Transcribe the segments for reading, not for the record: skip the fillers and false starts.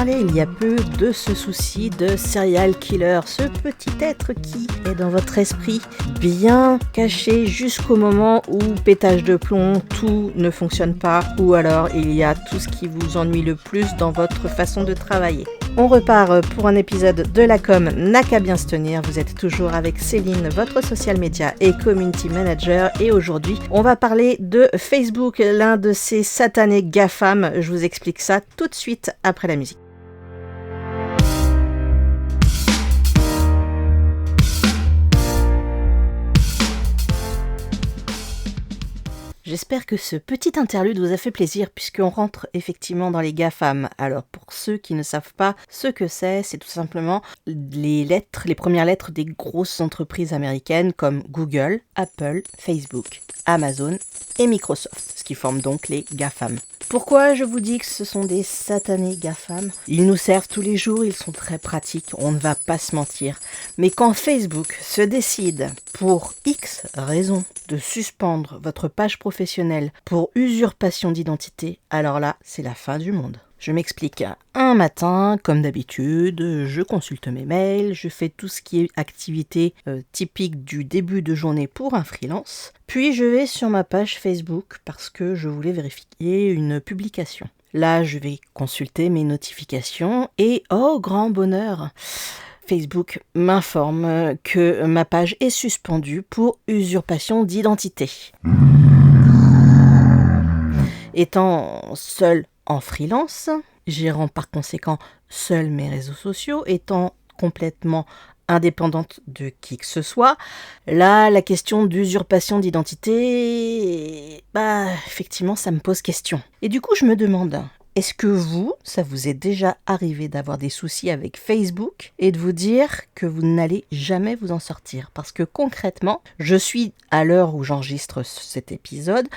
parlé il y a peu de ce souci de serial killer, ce petit être qui est dans votre esprit, bien caché jusqu'au moment où, pétage de plomb, tout ne fonctionne pas, ou alors il y a tout ce qui vous ennuie le plus dans votre façon de travailler. On repart pour un épisode de La Com n'a qu'à bien se tenir. Vous êtes toujours avec Céline, votre social media et community manager. Et aujourd'hui, on va parler de Facebook, l'un de ces satanés GAFAM. Je vous explique ça tout de suite après la musique. J'espère que ce petit interlude vous a fait plaisir puisqu'on rentre effectivement dans les GAFAM. Alors pour ceux qui ne savent pas ce que c'est tout simplement les premières lettres des grosses entreprises américaines comme Google, Apple, Facebook, Amazon et Microsoft, ce qui forme donc les GAFAM. Pourquoi je vous dis que ce sont des satanés GAFAM ? Ils nous servent tous les jours, ils sont très pratiques, on ne va pas se mentir. Mais quand Facebook se décide, pour X raisons, de suspendre votre page professionnelle pour usurpation d'identité, alors là, c'est la fin du monde. Je m'explique. Un matin, comme d'habitude, je consulte mes mails, je fais tout ce qui est activité typique du début de journée pour un freelance. Puis je vais sur ma page Facebook parce que je voulais vérifier une publication. Là, je vais consulter mes notifications et, oh grand bonheur, Facebook m'informe que ma page est suspendue pour usurpation d'identité. Étant seule en freelance, gérant par conséquent seuls mes réseaux sociaux, étant complètement indépendante de qui que ce soit, là, la question d'usurpation d'identité, effectivement, ça me pose question. Et du coup, je me demande, est-ce que ça vous est déjà arrivé d'avoir des soucis avec Facebook et de vous dire que vous n'allez jamais vous en sortir ? Parce que concrètement, je suis, à l'heure où j'enregistre cet épisode,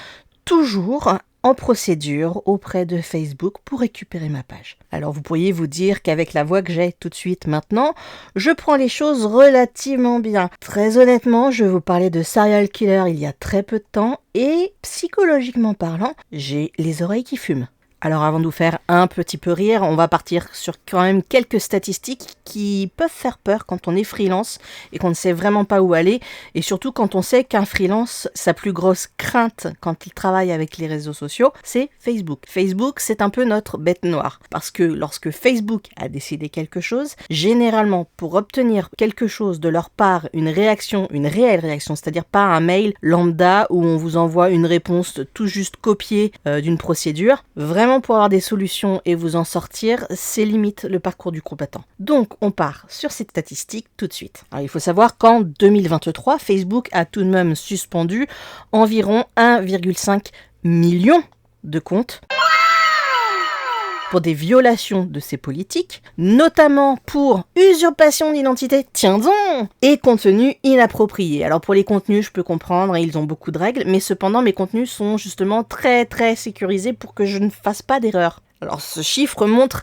toujours en procédure auprès de Facebook pour récupérer ma page. Alors vous pourriez vous dire qu'avec la voix que j'ai tout de suite maintenant, je prends les choses relativement bien. Très honnêtement, je vais vous parler de serial killer il y a très peu de temps et psychologiquement parlant, j'ai les oreilles qui fument. Alors avant de vous faire un petit peu rire, on va partir sur quand même quelques statistiques qui peuvent faire peur quand on est freelance et qu'on ne sait vraiment pas où aller. Et surtout quand on sait qu'un freelance, sa plus grosse crainte quand il travaille avec les réseaux sociaux, c'est Facebook. Facebook, c'est un peu notre bête noire. Parce que lorsque Facebook a décidé quelque chose, généralement pour obtenir quelque chose de leur part, une réelle réaction, c'est-à-dire pas un mail lambda où on vous envoie une réponse tout juste copiée d'une procédure, vraiment pour avoir des solutions et vous en sortir, c'est limite le parcours du combattant. Donc, on part sur cette statistique tout de suite. Alors, il faut savoir qu'en 2023, Facebook a tout de même suspendu environ 1,5 million de comptes pour des violations de ses politiques, notamment pour usurpation d'identité, tiens donc, et contenu inapproprié. Alors pour les contenus, je peux comprendre, ils ont beaucoup de règles, mais cependant mes contenus sont justement très très sécurisés pour que je ne fasse pas d'erreur. Alors ce chiffre montre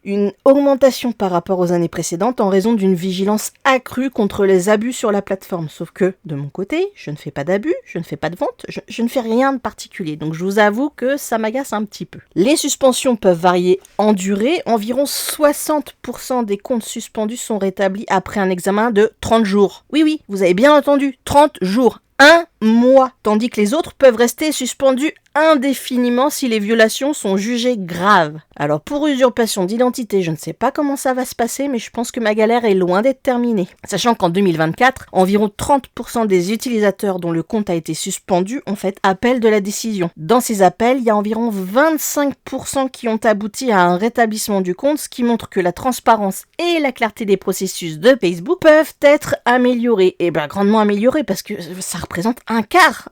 une augmentation par rapport aux années précédentes en raison d'une vigilance accrue contre les abus sur la plateforme. Sauf que, de mon côté, je ne fais pas d'abus, je ne fais pas de vente, je ne fais rien de particulier. Donc je vous avoue que ça m'agace un petit peu. Les suspensions peuvent varier en durée. Environ 60% des comptes suspendus sont rétablis après un examen de 30 jours. Oui, vous avez bien entendu, 30 jours. 1 mois, tandis que les autres peuvent rester suspendus indéfiniment si les violations sont jugées graves. Alors pour usurpation d'identité, je ne sais pas comment ça va se passer, mais je pense que ma galère est loin d'être terminée. Sachant qu'en 2024, environ 30% des utilisateurs dont le compte a été suspendu ont fait appel de la décision. Dans ces appels, il y a environ 25% qui ont abouti à un rétablissement du compte, ce qui montre que la transparence et la clarté des processus de Facebook peuvent être améliorées. Et grandement améliorées parce que ça représente un quart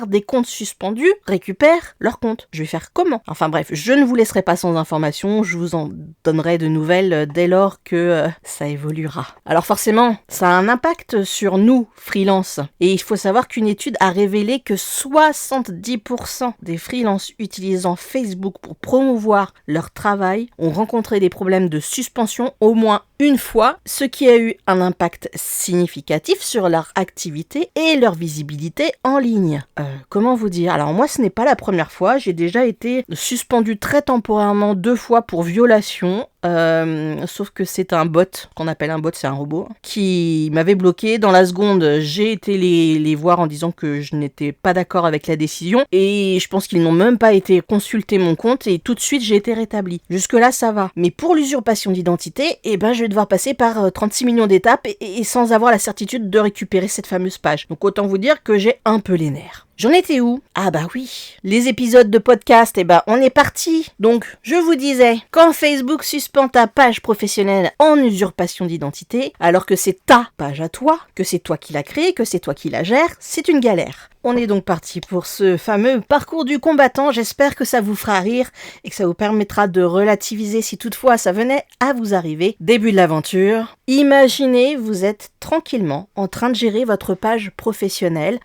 des comptes suspendus récupèrent leur compte. Je vais faire comment ? Enfin bref, je ne vous laisserai pas sans information, je vous en donnerai de nouvelles dès lors que ça évoluera. Alors forcément, ça a un impact sur nous, freelance. Et il faut savoir qu'une étude a révélé que 70% des freelances utilisant Facebook pour promouvoir leur travail ont rencontré des problèmes de suspension au moins une fois, ce qui a eu un impact significatif sur leur activité et leur visibilité en ligne. Comment vous dire? Alors moi, ce n'est pas la première fois, j'ai déjà été suspendue très temporairement 2 fois pour violation. Sauf que c'est un bot, qu'on appelle un bot, c'est un robot, qui m'avait bloqué. Dans la seconde, j'ai été les voir en disant que je n'étais pas d'accord avec la décision, et je pense qu'ils n'ont même pas été consulter mon compte, et tout de suite j'ai été rétablie. Jusque là ça va. Mais pour l'usurpation d'identité, je vais devoir passer par 36 millions d'étapes et sans avoir la certitude de récupérer cette fameuse page. Donc autant vous dire que j'ai un peu les nerfs. J'en étais où? Ah bah oui, les épisodes de podcast, on est parti. Donc, je vous disais, quand Facebook suspend ta page professionnelle en usurpation d'identité, alors que c'est ta page à toi, que c'est toi qui l'as créée, que c'est toi qui la gères, c'est une galère. On est donc parti pour ce fameux parcours du combattant. J'espère que ça vous fera rire et que ça vous permettra de relativiser si toutefois ça venait à vous arriver. Début de l'aventure. Imaginez, vous êtes tranquillement en train de gérer votre page professionnelle.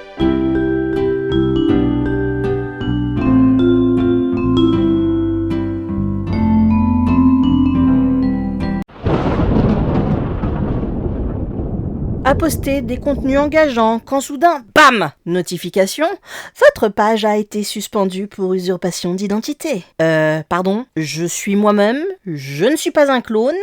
À poster des contenus engageants, quand soudain, bam, notification, votre page a été suspendue pour usurpation d'identité. Pardon, je suis moi-même, je ne suis pas un clone.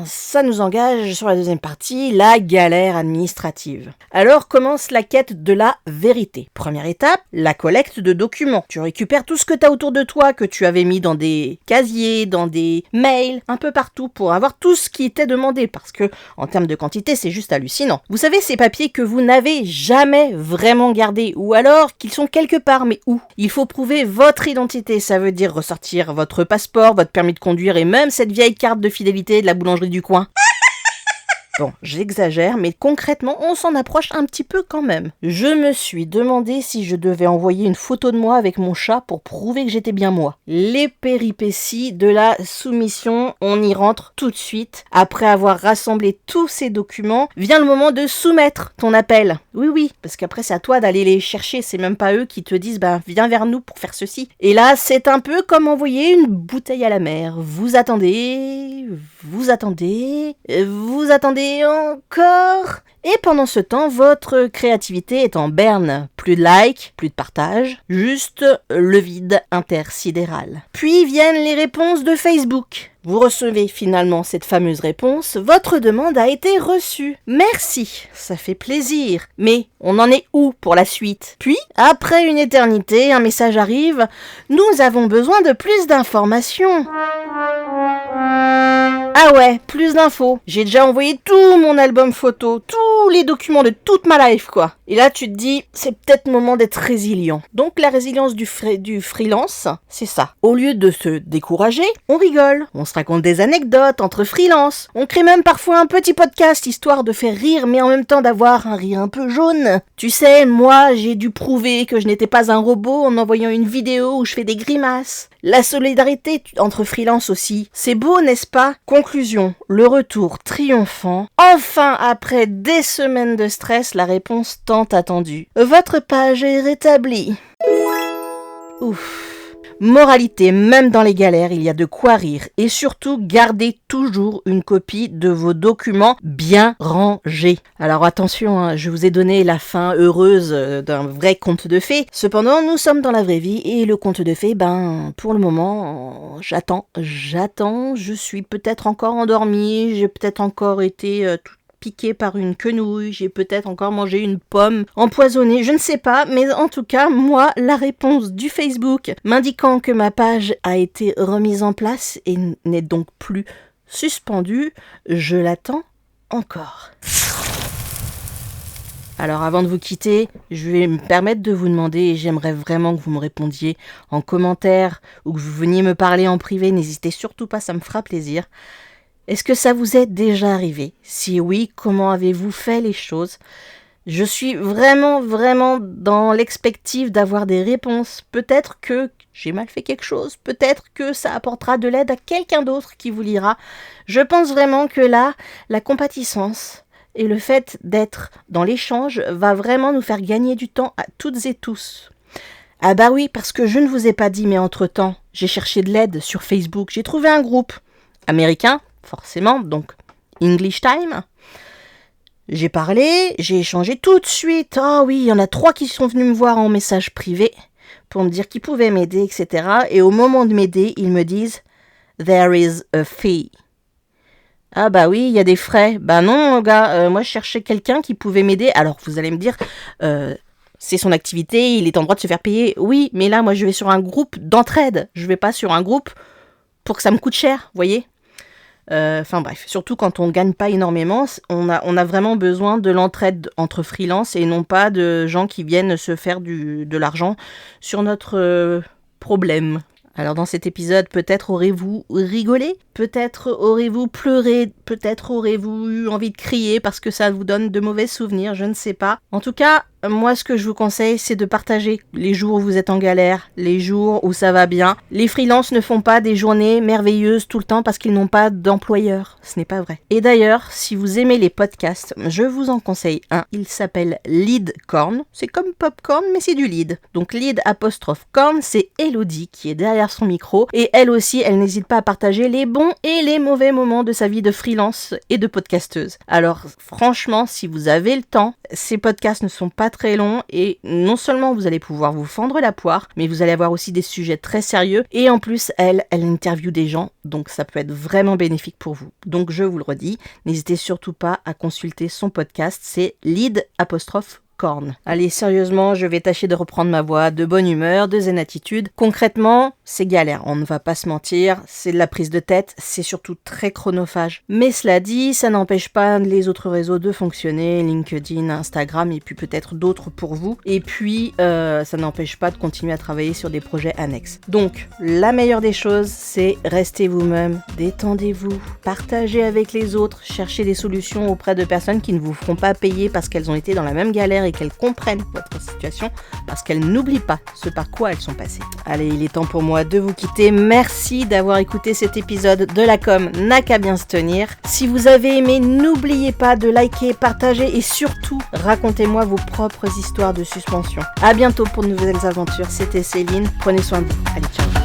Ça nous engage sur la deuxième partie, la galère administrative. Alors commence la quête de la vérité. Première étape, la collecte de documents. Tu récupères tout ce que tu as autour de toi, que tu avais mis dans des casiers, dans des mails, un peu partout, pour avoir tout ce qui t'est demandé, parce que en termes de quantité, c'est juste hallucinant. Vous savez, ces papiers que vous n'avez jamais vraiment gardés, ou alors qu'ils sont quelque part, mais où? Il faut prouver votre identité, ça veut dire ressortir votre passeport, votre permis de conduire et même cette vieille carte de fidélité de la boulangerie du coin. Bon, j'exagère, mais concrètement, on s'en approche un petit peu quand même. Je me suis demandé si je devais envoyer une photo de moi avec mon chat pour prouver que j'étais bien moi. Les péripéties de la soumission, on y rentre tout de suite. Après avoir rassemblé tous ces documents, vient le moment de soumettre ton appel. Oui, parce qu'après c'est à toi d'aller les chercher, c'est même pas eux qui te disent viens vers nous pour faire ceci. Et là, c'est un peu comme envoyer une bouteille à la mer. Vous attendez encore. Et pendant ce temps, votre créativité est en berne. Plus de likes, plus de partages, juste le vide intersidéral. Puis viennent les réponses de Facebook. Vous recevez finalement cette fameuse réponse, votre demande a été reçue. Merci, ça fait plaisir. Mais on en est où pour la suite? Puis, après une éternité, un message arrive, nous avons besoin de plus d'informations. Ah ouais, plus d'infos. J'ai déjà envoyé tout mon album photo, tous les documents de toute ma life, quoi. Et là, tu te dis, c'est peut-être le moment d'être résilient. Donc, la résilience du freelance, c'est ça. Au lieu de se décourager, on rigole. On se raconte des anecdotes entre freelance. On crée même parfois un petit podcast, histoire de faire rire, mais en même temps d'avoir un rire un peu jaune. Tu sais, moi, j'ai dû prouver que je n'étais pas un robot en envoyant une vidéo où je fais des grimaces. La solidarité entre freelance aussi. C'est beau, n'est-ce pas? Conclusion, le retour triomphant. Enfin, après des semaines de stress, la réponse tant attendue. Votre page est rétablie. Ouf. Moralité, même dans les galères, il y a de quoi rire. Et surtout, gardez toujours une copie de vos documents bien rangés. Alors attention, je vous ai donné la fin heureuse d'un vrai conte de fées. Cependant, nous sommes dans la vraie vie et le conte de fées, pour le moment, j'attends. Je suis peut-être encore endormie, j'ai peut-être encore été piqué par une quenouille, j'ai peut-être encore mangé une pomme empoisonnée, je ne sais pas, mais en tout cas, moi, la réponse du Facebook m'indiquant que ma page a été remise en place et n'est donc plus suspendue, je l'attends encore. Alors avant de vous quitter, je vais me permettre de vous demander, et j'aimerais vraiment que vous me répondiez en commentaire ou que vous veniez me parler en privé, n'hésitez surtout pas, ça me fera plaisir. Est-ce que ça vous est déjà arrivé? Si oui, comment avez-vous fait les choses? Je suis vraiment dans l'expectative d'avoir des réponses. Peut-être que j'ai mal fait quelque chose, peut-être que ça apportera de l'aide à quelqu'un d'autre qui vous lira. Je pense vraiment que là, la compatissance et le fait d'être dans l'échange va vraiment nous faire gagner du temps à toutes et tous. Ah bah oui, parce que je ne vous ai pas dit, mais entre-temps, j'ai cherché de l'aide sur Facebook, j'ai trouvé un groupe américain, forcément, donc English time. J'ai parlé, j'ai échangé tout de suite. Ah oui, il y en a 3 qui sont venus me voir en message privé pour me dire qu'ils pouvaient m'aider, etc. Et au moment de m'aider, ils me disent « There is a fee ». Ah bah oui, il y a des frais. Bah non, mon gars, moi je cherchais quelqu'un qui pouvait m'aider. Alors vous allez me dire, c'est son activité, il est en droit de se faire payer. Oui, mais là, moi je vais sur un groupe d'entraide. Je vais pas sur un groupe pour que ça me coûte cher, vous voyez ? Enfin bref, surtout quand on gagne pas énormément, on a vraiment besoin de l'entraide entre freelance et non pas de gens qui viennent se faire de l'argent sur notre problème. Alors dans cet épisode, peut-être aurez-vous rigolé, peut-être aurez-vous pleuré, peut-être aurez-vous eu envie de crier parce que ça vous donne de mauvais souvenirs, je ne sais pas. En tout cas, moi ce que je vous conseille, c'est de partager les jours où vous êtes en galère, les jours où ça va bien. Les freelances ne font pas des journées merveilleuses tout le temps parce qu'ils n'ont pas d'employeur, ce n'est pas vrai. Et d'ailleurs, si vous aimez les podcasts, je vous en conseille un, il s'appelle Leadcorn, c'est comme Popcorn mais c'est du lead. Donc lead_corn, c'est Elodie qui est derrière son micro et elle aussi, elle n'hésite pas à partager les bons et les mauvais moments de sa vie de freelance et de podcasteuse. Alors franchement, si vous avez le temps, ces podcasts ne sont pas très long et non seulement vous allez pouvoir vous fendre la poire, mais vous allez avoir aussi des sujets très sérieux et en plus elle interviewe des gens, donc ça peut être vraiment bénéfique pour vous. Donc je vous le redis, n'hésitez surtout pas à consulter son podcast, c'est lead_corn. Allez, sérieusement, je vais tâcher de reprendre ma voix, de bonne humeur, de zen attitude. Concrètement, c'est galère, on ne va pas se mentir, c'est de la prise de tête, c'est surtout très chronophage. Mais cela dit, ça n'empêche pas les autres réseaux de fonctionner, LinkedIn, Instagram et puis peut-être d'autres pour vous. Et puis, ça n'empêche pas de continuer à travailler sur des projets annexes. Donc, la meilleure des choses, c'est restez vous-même, détendez-vous, partagez avec les autres, cherchez des solutions auprès de personnes qui ne vous feront pas payer parce qu'elles ont été dans la même galère et qu'elles comprennent votre situation parce qu'elles n'oublient pas ce par quoi elles sont passées. Allez, il est temps pour moi de vous quitter. Merci d'avoir écouté cet épisode de La Com n'a qu'à bien se tenir. Si vous avez aimé, n'oubliez pas de liker, partager et surtout racontez-moi vos propres histoires de suspension. À bientôt pour de nouvelles aventures. C'était Céline. Prenez soin de vous. Allez, ciao.